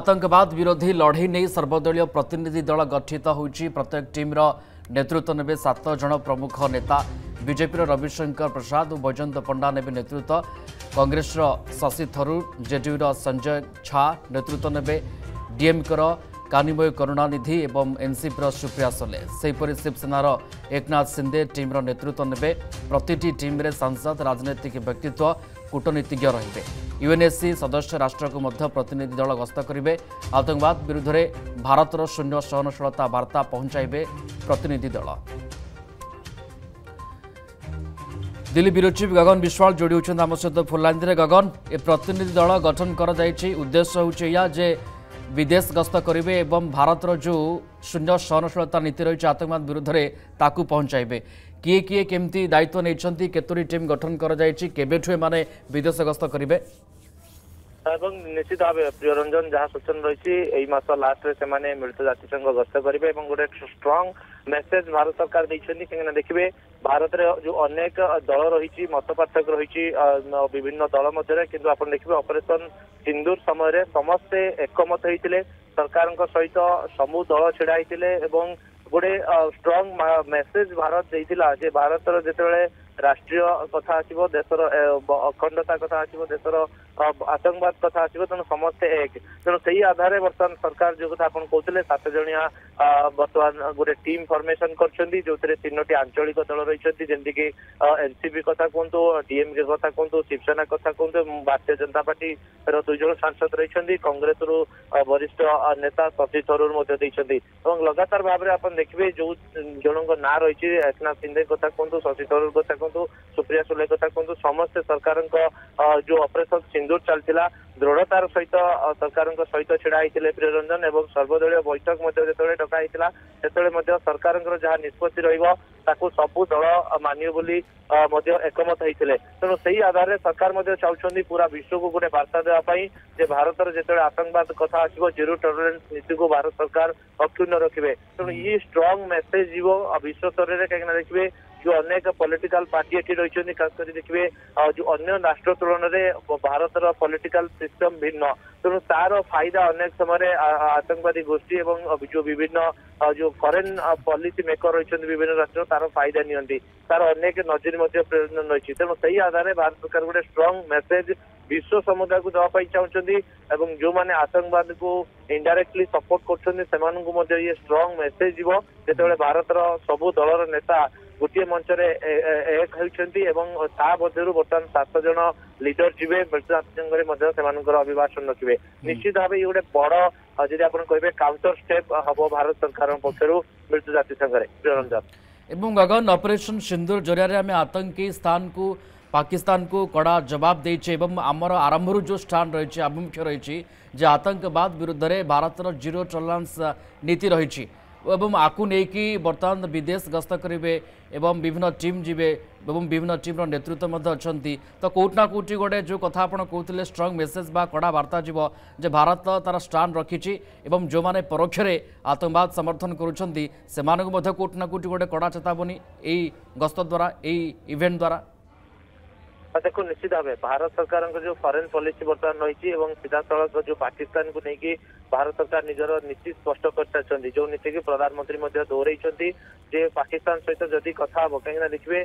आतंकवाद विरोधी लड़ई नहीं सर्वदलीय प्रतिनिधि दल गठित होइछि। प्रत्येक टीम्र नेतृत्व नेबे 7 जन प्रमुख नेता। बीजेपी रविशंकर प्रसाद और बैजयंत पंडा नेबे नेतृत्व। कांग्रेस शशि थरूर, जेडीयू संजय झा नेतृत्व नेबे। डीएमके कानिमोय करुणानिधि और एनसीपी सुप्रिया सोले। सेहीपरि शिवसेनार एकनाथ शिंदे टीम्र नेतृत्व नेबे। प्रतिटी टीम्रे सांसद, राजनैतिक व्यक्तित्व, कूटनीतिज्ञ रहिबे। यूएनएससी सदस्य राष्ट्र को मध्य प्रतिनिधि दल गस्त करेंगे। आतंकवाद विरुद्ध में भारतर शून्य सहनशीलता वार्ता पहुंचाइबे प्रतिनिधि दल। दिल्ली ब्यूरो चीफ गगन विश्वाल जोड़ी होती आम सहित फोन लाइन। गगन, ए प्रतिनिधि दल गठन कर उद्देश्य हूँ जे विदेश गस्त करेंगे और भारतर जो शून्य सहनशीलता नीति रही आतंकवाद विरुद्ध में ताकू पहुंचाइबे। किए किए केमती दायित्व नहीं केतोरी टीम गठन कर माने विदेश गस्त करेंगे निश्चित भाव प्रियरंजन जहाँ सूचना रही मास लास्ट से मिलित जातिसंघ गस्त करेंगे गोटे स्ट्रंग मेसेज भारत सरकार कहीं देखिए भारत में जो अनेक दल रही मत पार्थक्य रही विभिन्न दल मध्य किंतु आप देखिए ऑपरेशन सिंदूर समय समस्ते एकमत होते सरकार सहित समूह दल छिड़ा होते गोटे स्ट्रंग मेसेज भारत देइथिला जे भारतर जेतेबेले राष्ट्रीय कथा आसीबो देशर अखंडता कथा आसीबो देशर आतंकवाद कथा आसीबो तेणु समस्ते एक तेणु सही आधार वर्तमान सरकार जो कथा आपण कहते 7 जणिया वर्तमान गोटे टीम फॉर्मेशन करछंदी जोतरे 3टी आंचलिक दल रहिछंती जेंति कि एनसीपी कथा कहंतु डीएमके कथा कहंतु शिवसेना कथा कहंतु भारतीय जनता पार्टी रो 2 जण सांसद रहिछंती कांग्रेस रो वरिष्ठ नेता शशि थरूर मध्ये दैछंती एवं लगातार भाव रे आपण देखिबे जो जनक ना रही एकनाथ शिंदे कथा कहतु शशि थरूर कथा कहतु सुप्रिया सुले कथा कहतु समस्त सरकार जो ऑपरेशन सिंदूर चलता दृढ़तार सहित सरकार सहित छिड़ा होते प्रियरंजन एवं सर्वदलीय बैठक जो डकाई से सरकार जहाँ निष्पत्ति रही सबू दल मानियो बोली एकमत होते तेणु से आधार सरकार चाहते पूरा विश्व को गोटे वार्ता देवाई जे भारत जो आतंकवाद कथा आसो जीरो टॉलरेंस नीति को भारत सरकार अक्षुण्ण रखिए तेणु ये स्ट्रंग मेसेज जीव विश्व स्तर में कहीं देखिए जो अनेक पॉलिटिकल पार्टी एटी रही खास कर देखिए जो अन्य राष्ट्र तुलन में भारतर पॉलिटिकल सिस्टम भिन्न तेणु तार फायदा अनेक समय आतंकवादी गोष्ठी एवं जो विभिन्न जो फॉरेन पॉलिसी मेकर रही विभिन्न राष्ट्र तार फायदा नियंती तार अनेक नजर प्रेरणा रही तेणु सही आधार भारत सरकार गोटे स्ट्रंग मेसेज विश्व समुदाय को देवाई चाहते जो मैंने आतंकवाद को इनडायरेक्टली सपोर्ट कर ये स्ट्रंग मेसेज जीव जो भारतर सबू दलर नेता गोटे मंच एक होती बर्तमान 7 जन लीडर जीवे मिलित अभिभाषण रखिए निश्चित भाव ये गोटे बड़ जदि आप कहे काउंटर स्टेप हम भारत सरकार पक्षर मिलित जातिसंघ एवं गगन ऑपरेशन सिंदूर जरिया आम आतंकी स्थान को पाकिस्तान को कड़ा जवाब देइछे आमर आरंभ जो स्टांड रही आभिमुख्य रही आतंकवाद विरुद्ध में भारतर जीरो टॉलरेंस नीति रही आपको लेकिन बर्तमान विदेश गस्त करेंगे एवं विभिन्न टीम जीवे एवं विभिन्न टीम नेतृत्व अच्छा तो कौटना कौटी गोटे जो कथा आप कहते स्ट्रंग मेसेज बा कड़ा वार्ता जीव जे भारत तार स्टांड रखी जो मैंने परोक्ष आतंकवाद समर्थन करुँच कौटना कौटी गोटे कड़ा चेतावनी यही गस्त द्वारा यही इवेंट द्वारा देखो निश्चित भाव भारत सरकार जो फॉरेन पॉलिसी बर्तमान रही सीधा सड़क जो पाकिस्तान को लेकिन भारत सरकार निजर नीति स्पष्ट कर सारी जो नीति की प्रधानमंत्री दोहराई जे पाकिस्तान सहित जदि कथा हम कहीं देखिए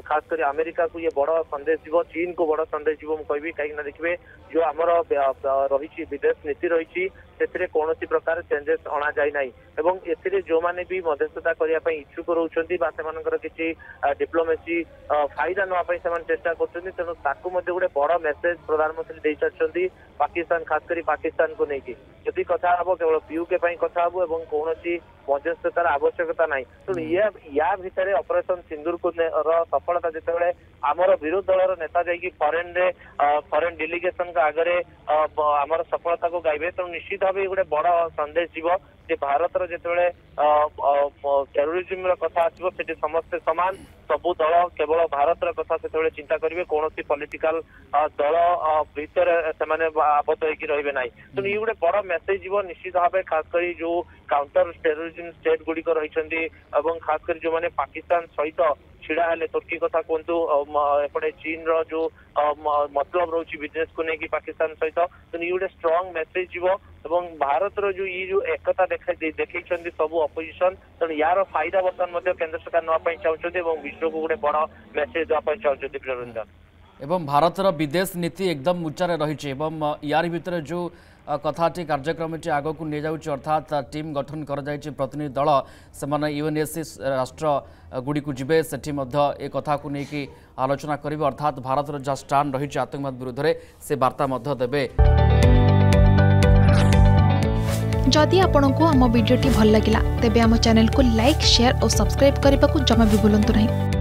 खास कर अमेरिका को ये बड़ संदेश जीव चीन को बड़ संदेश जीव मुझे कहीं देखिए जो आमर रही विदेश नीति रही कौन प्रकार चेंजेस अणा जाए ना एवं ए जो मैंने भी मध्यस्थता करने इच्छुक रोचे किसी डिप्लोमेसी फायदा नापी से चेष्टा तेणु गोटे बड़ मेसेज प्रधानमंत्री दे सारी पाकिस्तान खास कर पाकिस्तान को लेकिन जदि कथा हम केवल पीयूके कथा हम और कौन मध्यस्थतार आवश्यकता ना तेणु या भितर ऑपरेशन सिंदूर को सफलता जिते आमर विरोध दलर नेता जाकि फॉरेन डेलीगेशन आगे आमर सफलता को गाइबे तेणु निश्चित भाव गोटे बड़ संदेश जीव जे भारतर जिते टेरोरिज्म कथा आसो से समस्ते सामान सबू दल केवल भारतर कथा से चिंता करेंगे कौन पॉलिटिकल दल भीतर से आबद्ध होगी ना तेणु ये गोटे बड़ मेसेज जीव निश्चित भाव खास कर जो काउंटर टेरोरिज्म स्टेट गुड़िक रही खास कर जो मैंने पाकिस्तान सहित छिड़ा हेले तुर्की कथा कहतु एपटे चीन रो जो मतलब रोची बिजनेस को लेकिन पाकिस्तान सहित तो ये गोटे स्ट्रांग मेसेज जीव एवं भारत रो जो ये जो एकता देखै सब अपोजिशन तेणु यार फायदा बर्तमान केंद्र सरकार नापी चाहते विश्व को गोटे बड़ मेसेज देवाई चाहते प्रियरंजन एवं भारतर विदेश नीति एकदम उच्चारे रही यार भितर जो कथाटी कार्यक्रमटी आग को नहीं जाऊँ अर्थात टीम गठन कर प्रतिनिधि दल से यूएनएससी राष्ट्र गुड़ी को जीवे से ए कथा को लेकिन आलोचना करेंगे अर्थात भारतर जहाँ स्टांड रही आतंकवाद विरुद्ध में से वार्ता देवे। जदि आपंक आम भिडी भल लगा तेब आम चैनल को लाइक शेयर और सब्सक्राइब करने को जमा भी भूलु नहीं।